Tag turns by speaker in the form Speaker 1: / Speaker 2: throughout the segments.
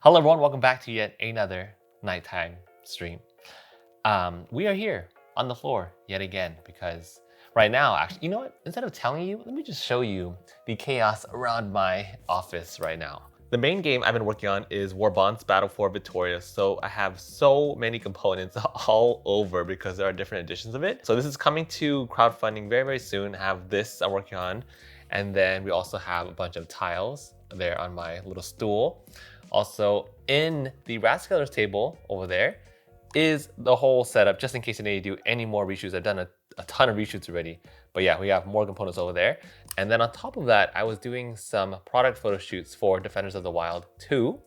Speaker 1: Hello everyone, welcome back to yet another nighttime stream. We are here on the floor yet again because right now, actually, you know what? Instead of telling you, let me just show you the chaos around my office right now. The main game I've been working on is War Bonds Battle for Victoria. So I have so many components all over because there are different editions of it. So this is coming to crowdfunding very, very soon. I have this I'm working on. And then we also have a bunch of tiles there on my little stool. Also, in the Rathskeller's table over there is the whole setup, just in case I need to do any more reshoots. I've done a ton of reshoots already, but yeah, we have more components over there. And then on top of that, I was doing some product photo shoots for Defenders of the Wild 2.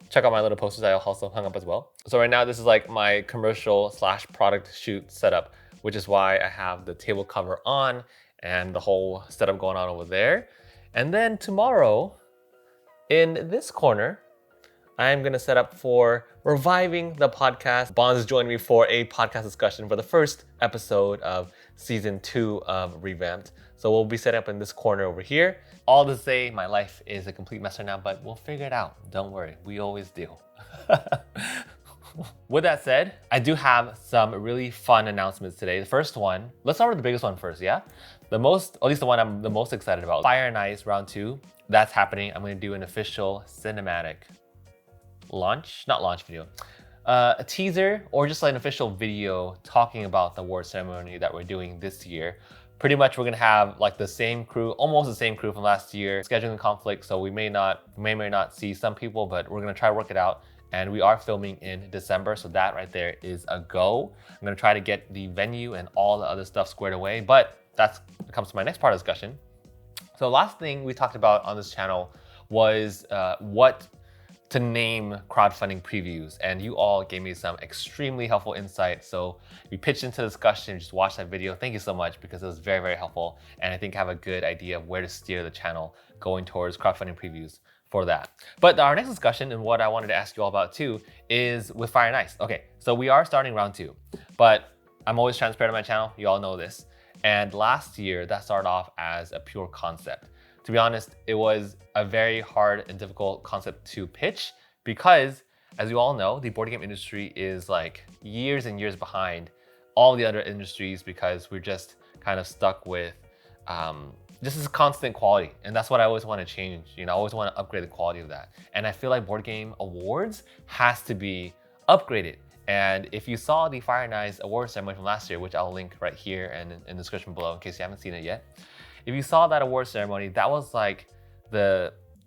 Speaker 1: Check out my little posters I also hung up as well. So right now, this is like my commercial / product shoot setup, which is why I have the table cover on and the whole setup going on over there. And then tomorrow, in this corner, I'm gonna set up for reviving the podcast. Bonds is joining me for a podcast discussion for the first episode of season 2 of Revamped. So we'll be set up in this corner over here. All to say, my life is a complete mess right now, but we'll figure it out. Don't worry, we always do. With that said, I do have some really fun announcements today. The first one, let's start with the biggest one first, yeah? At least the one I'm the most excited about, Fire and Ice Round 2. That's happening. I'm gonna do an official cinematic not launch video, a teaser or just like an official video talking about the award ceremony that we're doing this year. Pretty much we're gonna have like the same crew, almost the same crew from last year. Scheduling conflict, so we may not see some people, but we're gonna try to work it out. And we are filming in December, so that right there is a go. I'm gonna try to get the venue and all the other stuff squared away, but that comes to my next part of discussion. So the last thing we talked about on this channel was what to name crowdfunding previews, and you all gave me some extremely helpful insight. So we pitched into the discussion, just watch that video. Thank you so much because it was very, very helpful. And I think I have a good idea of where to steer the channel going towards crowdfunding previews for that. But our next discussion and what I wanted to ask you all about too is with Fire and Ice. Okay, so we are starting round 2, but I'm always transparent on my channel. You all know this. And last year that started off as a pure concept. To be honest, it was a very hard and difficult concept to pitch because, as you all know, the board game industry is like years and years behind all the other industries because we're just kind of stuck with just this constant quality. And that's what I always want to change. You know, I always want to upgrade the quality of that. And I feel like Board Game Awards has to be upgraded. And if you saw the Fire and Ice award ceremony from last year, which I'll link right here and in the description below in case you haven't seen it yet. If you saw that award ceremony, that was like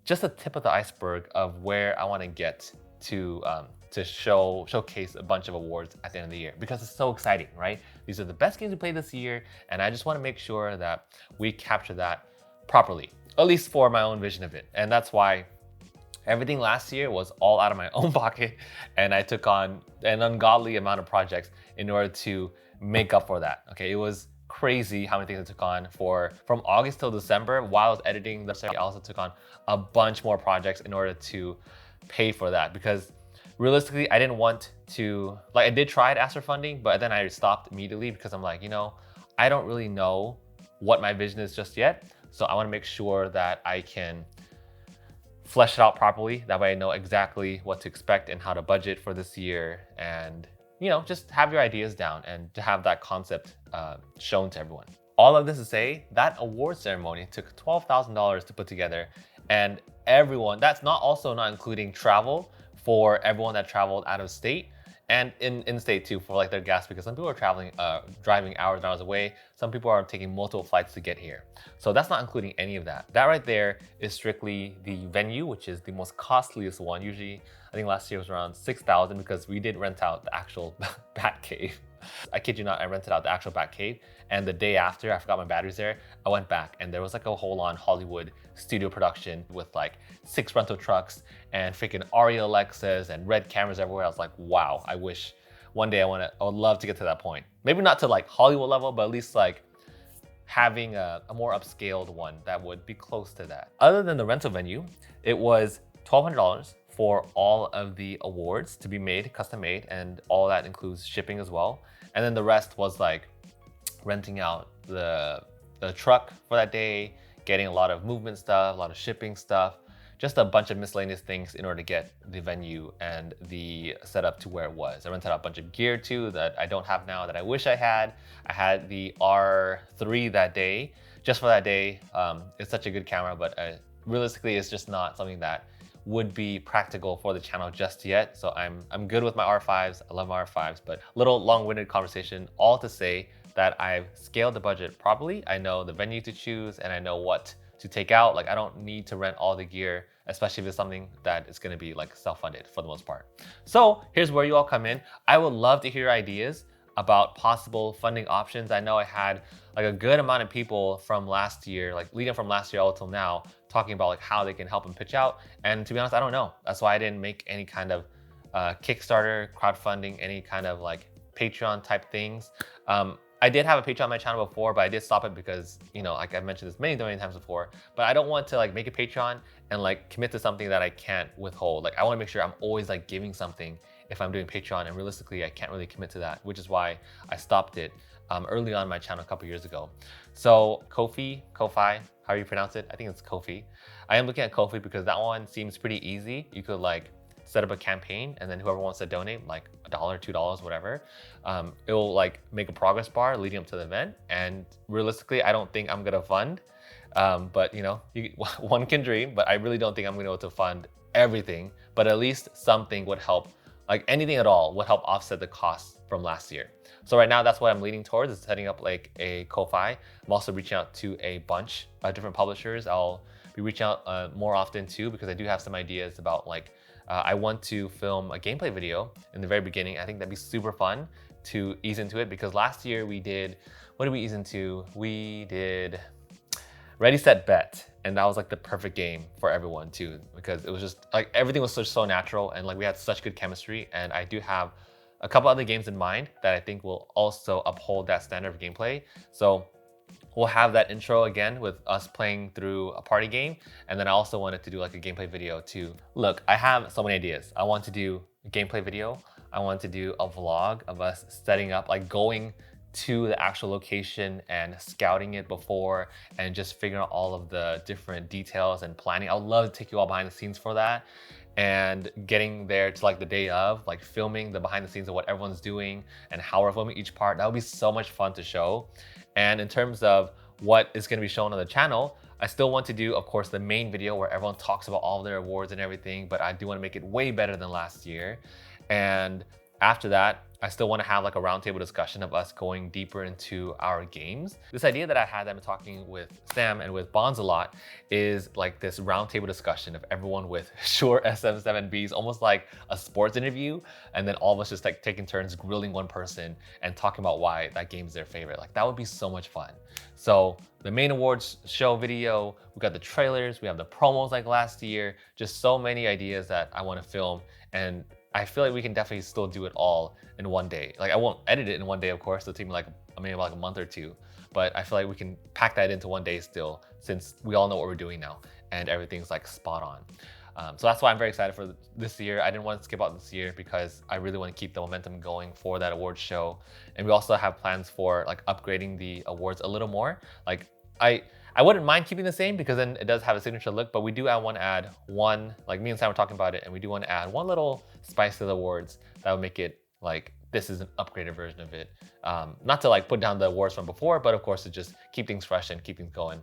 Speaker 1: just the tip of the iceberg of where I want to get to showcase a bunch of awards at the end of the year because it's so exciting, right? These are the best games we played this year, and I just want to make sure that we capture that properly, at least for my own vision of it. And that's why everything last year was all out of my own pocket, and I took on an ungodly amount of projects in order to make up for that. Okay, it was crazy how many things I took on from August till December. While I was editing the series, I also took on a bunch more projects in order to pay for that because realistically, I didn't want to, like I did try to ask for funding, but then I stopped immediately because I'm like, you know, I don't really know what my vision is just yet. So I want to make sure that I can flesh it out properly. That way I know exactly what to expect and how to budget for this year and you know, just have your ideas down and to have that concept shown to everyone. All of this to say, that award ceremony took $12,000 to put together, and everyone, that's not including travel for everyone that traveled out of state and in state too for like their gas, because some people are driving hours and hours away. Some people are taking multiple flights to get here. So that's not including any of that. That right there is strictly the venue, which is the most costliest one. Usually, I think last year was around $6,000 because we did rent out the actual Bat Cave. I kid you not, I rented out the actual Bat Cave, and the day after I forgot my batteries there, I went back and there was like a whole-on Hollywood studio production with like 6 rental trucks and freaking Arri Alexas and red cameras everywhere. I was like, wow, I wish one day I would love to get to that point. Maybe not to like Hollywood level, but at least like having a more upscaled one that would be close to that. Other than the rental venue, it was $1,200 for all of the awards to be made, custom made, and all that includes shipping as well. And then the rest was like renting out the truck for that day, getting a lot of movement stuff, a lot of shipping stuff, just a bunch of miscellaneous things in order to get the venue and the setup to where it was. I rented out a bunch of gear too that I don't have now that I wish I had. I had the R3 that day, just for that day. It's such a good camera, but realistically, it's just not something that would be practical for the channel just yet. So I'm good with my R5s. I love my R5s, but little long-winded conversation, all to say that I've scaled the budget properly. I know the venue to choose and I know what to take out. Like I don't need to rent all the gear, especially if it's something that is gonna be like self-funded for the most part. So here's where you all come in. I would love to hear ideas about possible funding options. I know I had like a good amount of people from last year, like leading from last year all till now, talking about like how they can help and pitch out. And to be honest, I don't know. That's why I didn't make any kind of Kickstarter, crowdfunding, any kind of like Patreon type things. I did have a Patreon on my channel before, but I did stop it because, you know, like I've mentioned this many times before, but I don't want to like make a Patreon and like commit to something that I can't withhold. Like I want to make sure I'm always like giving something if I'm doing Patreon, and realistically, I can't really commit to that, which is why I stopped it early on my channel a couple years ago. So Ko-fi, how you pronounce it? I think it's Ko-fi. I am looking at Ko-fi because that one seems pretty easy. You could like set up a campaign and then whoever wants to donate like $1, $2, whatever, it will like make a progress bar leading up to the event. And realistically, I don't think I'm gonna fund, but you know, one can dream, but I really don't think I'm gonna be able to fund everything, but at least something would help. Like anything at all would help offset the costs from last year. So right now, that's what I'm leaning towards, is setting up like a Ko-fi. I'm also reaching out to a bunch of different publishers. I'll be reaching out more often too, because I do have some ideas about like, I want to film a gameplay video in the very beginning. I think that'd be super fun to ease into it, because last year we did, what did we ease into? We did Ready, Set, Bet. And that was like the perfect game for everyone too, because it was just like everything was so natural and like we had such good chemistry. And I do have a couple other games in mind that I think will also uphold that standard of gameplay. So we'll have that intro again with us playing through a party game. And then I also wanted to do like a gameplay video too. Look, I have so many ideas. I want to do a gameplay video. I want to do a vlog of us setting up, like going to the actual location and scouting it before and just figuring out all of the different details and planning. I would love to take you all behind the scenes for that, and getting there to like the day of, like filming the behind the scenes of what everyone's doing and how we're filming each part. That would be so much fun to show. And in terms of what is going to be shown on the channel, I still want to do, of course, the main video where everyone talks about all their awards and everything, but I do want to make it way better than last year. And after that, I still want to have like a roundtable discussion of us going deeper into our games. This idea that I had that I've been talking with Sam and with Bonds a lot is like this roundtable discussion of everyone with Shure SM7Bs, almost like a sports interview. And then all of us just like taking turns grilling one person and talking about why that game's their favorite. Like that would be so much fun. So the main awards show video, we got the trailers, we have the promos like last year, just so many ideas that I want to film. And I feel like we can definitely still do it all in one day. Like I won't edit it in one day, of course. It'll take me like maybe like a month or two, but I feel like we can pack that into one day still, since we all know what we're doing now and everything's like spot on. So that's why I'm very excited for this year. I didn't want to skip out this year because I really want to keep the momentum going for that awards show. And we also have plans for like upgrading the awards a little more. Like I wouldn't mind keeping the same because then it does have a signature look, but we do want to add one, like me and Sam were talking about it, and we do want to add one little spice to the awards that would make it like, this is an upgraded version of it. Not to like put down the awards from before, but of course to just keep things fresh and keep things going.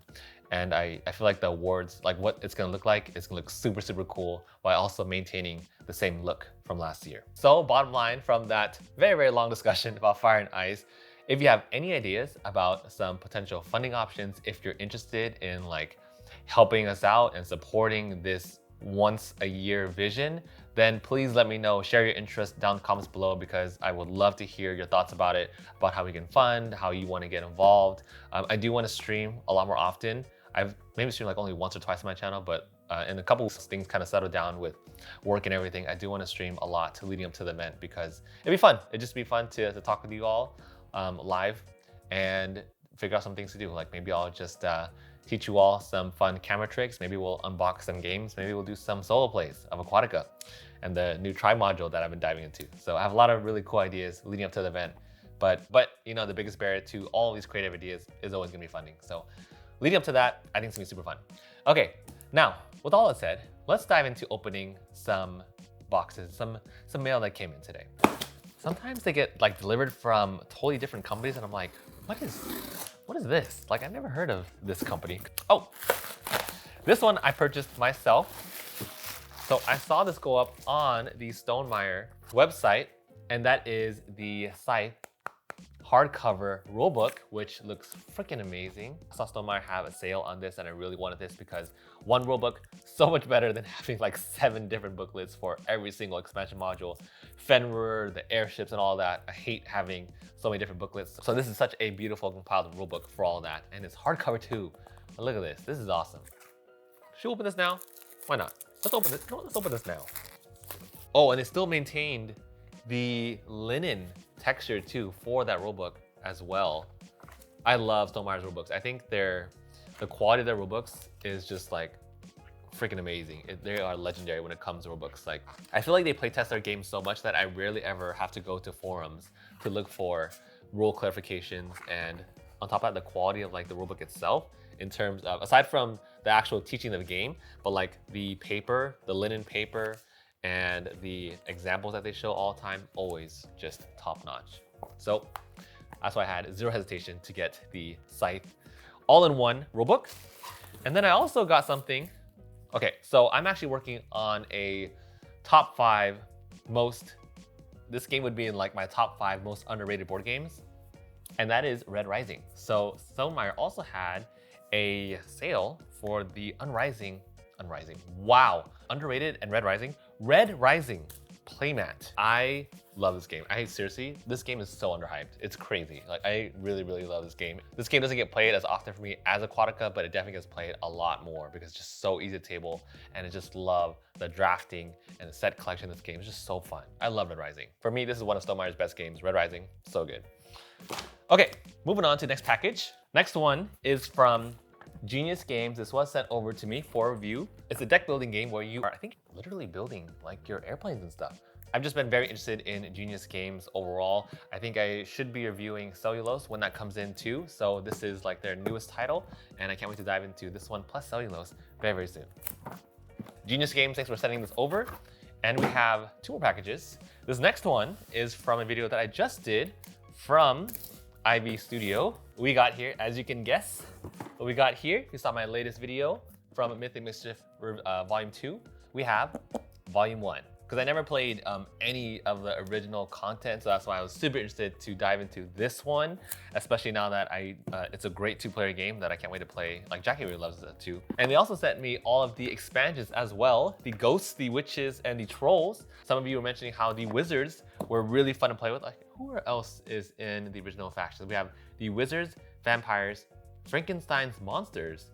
Speaker 1: And I feel like the awards, like what it's gonna look like, it's gonna look super, super cool while also maintaining the same look from last year. So bottom line from that very, very long discussion about Fire and Ice, if you have any ideas about some potential funding options, if you're interested in like helping us out and supporting this once a year vision, then please let me know. Share your interest down in the comments below, because I would love to hear your thoughts about it, about how we can fund, how you want to get involved. I do want to stream a lot more often. I've maybe streamed like only once or twice on my channel, but in a couple of things kind of settled down with work and everything, I do want to stream a lot leading up to the event, because it'd be fun. It'd just be fun to talk with you all live and figure out some things to do. Like maybe I'll just teach you all some fun camera tricks. Maybe we'll unbox some games. Maybe we'll do some solo plays of Aquatica and the new Tri module that I've been diving into. So I have a lot of really cool ideas leading up to the event. But you know, the biggest barrier to all these creative ideas is always gonna be funding. So leading up to that, I think it's gonna be super fun. Okay, now with all that said, let's dive into opening some boxes, some mail that came in today. Sometimes they get like delivered from totally different companies and I'm like, what is this? Like, I've never heard of this company. Oh, this one I purchased myself. So I saw this go up on the Stonemaier website, and that is the Scythe hardcover rulebook, which looks freaking amazing. I saw Stonemaier have a sale on this and I really wanted this because one rulebook, so much better than having like 7 different booklets for every single expansion module. Fenrir, the airships and all that. I hate having so many different booklets. So this is such a beautiful compiled rulebook for all that. And it's hardcover too. But look at this, this is awesome. Should we open this now? Why not? Let's open this, no, let's open this now. Oh, and it still maintained the linen texture too for that rulebook as well. I love Stonemaier's rulebooks. I think the quality of their rulebooks is just like freaking amazing. They are legendary when it comes to rulebooks. Like, I feel like they playtest their games so much that I rarely ever have to go to forums to look for rule clarifications, and on top of that, the quality of like the rulebook itself in terms of, aside from the actual teaching of the game, but like the paper, the linen paper, and the examples that they show all the time, always just top notch. So that's why I had zero hesitation to get the Scythe all-in-one rulebook. And then I also got something. Okay, so I'm actually working on a top 5 most, this game would be in like my top 5 most underrated board games, and that is Red Rising. So Stonemaier also had a sale for the Unrising, wow, underrated and Red Rising playmat. I love this game. Seriously, this game is so underhyped. It's crazy. Like, I really, really love this game. This game doesn't get played as often for me as Aquatica, but it definitely gets played a lot more because it's just so easy to table, and I just love the drafting and the set collection of this game. It's just so fun. I love Red Rising. For me, this is one of Stonemeier's best games. Red Rising, so good. Okay, moving on to the next package. Next one is from Genius Games. This was sent over to me for review. It's a deck building game where you are, I think, literally building like your airplanes and stuff. I've just been very interested in Genius Games overall. I think I should be reviewing Cellulose when that comes in too. So this is like their newest title, and I can't wait to dive into this one plus Cellulose very, very soon. Genius Games, thanks for sending this over. And we have 2 more packages. This next one is from a video that I just did from Ivy Studio. We got here, as you can guess, what we got here. You saw my latest video from Mythic Mischief Volume 2. We have Volume 1. Because I never played any of the original content, so that's why I was super interested to dive into this one, especially now that it's a great 2-player game that I can't wait to play. Like, Jackie really loves it too. And they also sent me all of the expansions as well, the ghosts, the witches, and the trolls. Some of you were mentioning how the wizards were really fun to play with. Like, who else is in the original factions? We have the wizards, vampires, Frankenstein's monsters,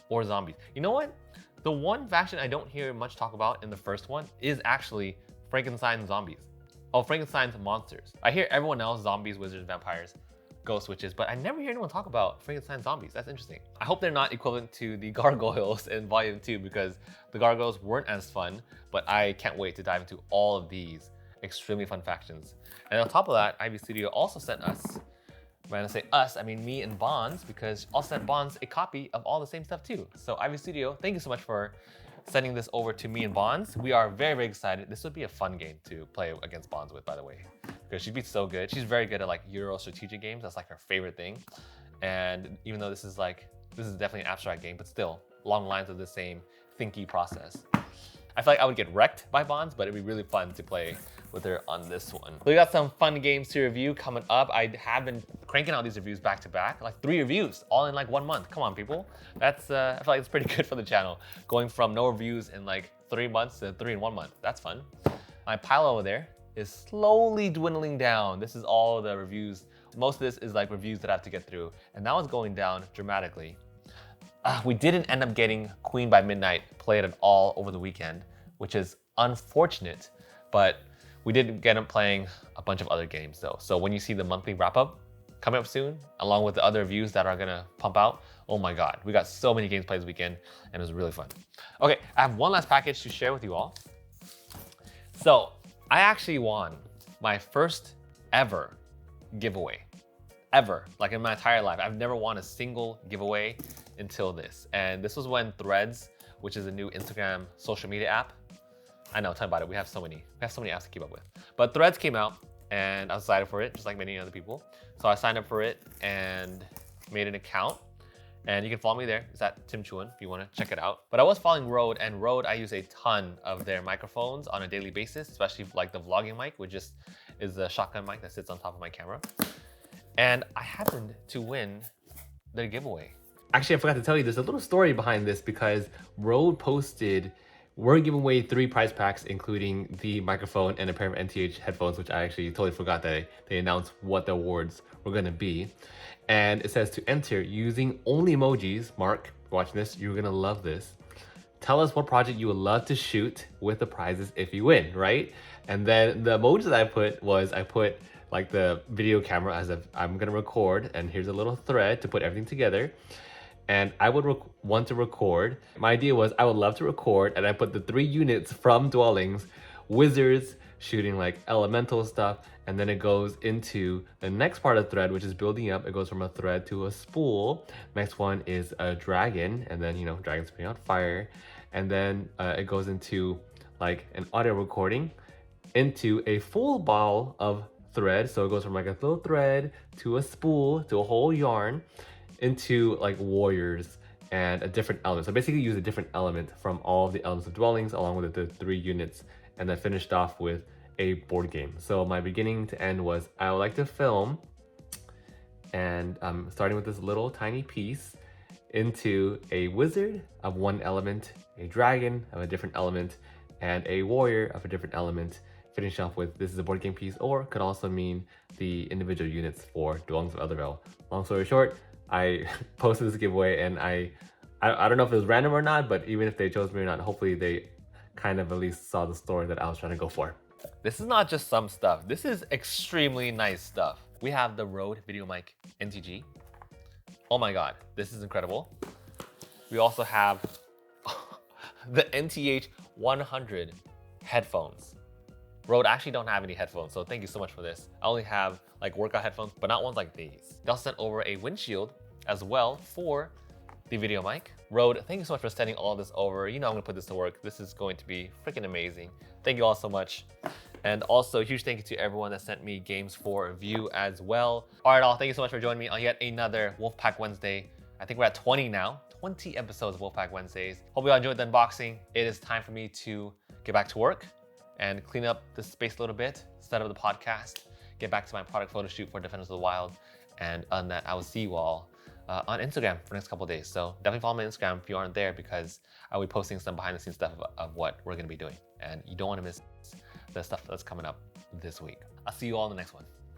Speaker 1: or zombies. You know what? The one faction I don't hear much talk about in the first one is actually Frankenstein's zombies. Oh, Frankenstein's monsters. I hear everyone else, zombies, wizards, vampires, ghost witches, but I never hear anyone talk about Frankenstein's zombies. That's interesting. I hope they're not equivalent to the gargoyles in Volume 2 because the gargoyles weren't as fun, but I can't wait to dive into all of these extremely fun factions. And on top of that, Ivy Studio also sent us, when I say us, I mean me and Bonds, because I'll send Bonds a copy of all the same stuff too. So Ivy Studio, thank you so much for sending this over to me and Bonds. We are very, very excited. This would be a fun game to play against Bonds with, by the way, because she'd be so good. She's very good at like Euro strategic games. That's like her favorite thing. And even though this is definitely an abstract game, but still along the lines of the same thinky process. I feel like I would get wrecked by Bonds, but it'd be really fun to play with her on this one. We got some fun games to review coming up. I have been cranking out these reviews back to back, like 3 reviews, all in like 1 month. Come on, people. That's I feel like it's pretty good for the channel. Going from no reviews in like 3 months to 3 in 1 month. That's fun. My pile over there is slowly dwindling down. This is all the reviews. Most of this is like reviews that I have to get through, and that one's going down dramatically. We didn't end up getting Queen by Midnight played at all over the weekend, which is unfortunate, but we did get him playing a bunch of other games though. So when you see the monthly wrap up coming up soon, along with the other reviews that are gonna pump out, oh my God, we got so many games played this weekend and it was really fun. Okay, I have one last package to share with you all. So I actually won my first ever giveaway, ever, like in my entire life. I've never won a single giveaway until this. And this was when Threads which is a new Instagram social media app. I know, tell me about it. We have so many apps to keep up with. But Threads came out and I was excited for it, just like many other people. So I signed up for it and made an account. And you can follow me there. It's at Tim Chuan if you want to check it out. But I was following Rode, and Rode, I use a ton of their microphones on a daily basis, especially like the vlogging mic, which is the shotgun mic that sits on top of my camera. And I happened to win their giveaway. Actually, I forgot to tell you, there's a little story behind this because Rode posted, we're giving away 3 prize packs, including the microphone and a pair of NTH headphones, which I actually totally forgot that they announced what the awards were gonna be. And it says to enter using only emojis. Mark, if you're watching this, you're gonna love this. Tell us what project you would love to shoot with the prizes if you win, right? And then the emojis that I put like the video camera as if I'm gonna record, and here's a little thread to put everything together. And I would want to record. My idea was I would love to record, and I put the 3 units from Dwellings, wizards shooting like elemental stuff, and then it goes into the next part of the thread, which is building up. It goes from a thread to a spool. Next one is a dragon, and then, you know, dragons putting out fire. And then it goes into like an audio recording into a full ball of thread. So it goes from like a little thread to a spool to a whole yarn into like warriors and a different element. So basically use a different element from all of the elements of Dwellings along with the 3 units, and then finished off with a board game. So my beginning to end was I would like to film, and starting with this little tiny piece into a wizard of 1 element, a dragon of a different element, and a warrior of a different element. Finish off with this is a board game piece, or could also mean the individual units for Dwellings of Eldervale. Long story short, I posted this giveaway, and I don't know if it was random or not, but even if they chose me or not, hopefully they kind of at least saw the story that I was trying to go for. This is not just some stuff. This is extremely nice stuff. We have the Rode VideoMic NTG. Oh my God, this is incredible. We also have the NTH 100 headphones. Rode actually don't have any headphones, so thank you so much for this. I only have like workout headphones, but not ones like these. They also sent over a windshield as well for the video mic. Rode, thank you so much for sending all this over. You know I'm gonna put this to work. This is going to be freaking amazing. Thank you all so much. And also a huge thank you to everyone that sent me games for review as well. All right, all, thank you so much for joining me on yet another Wolfpack Wednesday. I think we're at 20 now, 20 episodes of Wolfpack Wednesdays. Hope you all enjoyed the unboxing. It is time for me to get back to work and clean up the space a little bit, set up the podcast, get back to my product photo shoot for Defenders of the Wild. And on that, I will see you all on Instagram for the next couple of days. So definitely follow my Instagram if you aren't there, because I'll be posting some behind the scenes stuff of what we're gonna be doing. And you don't wanna miss the stuff that's coming up this week. I'll see you all in the next one.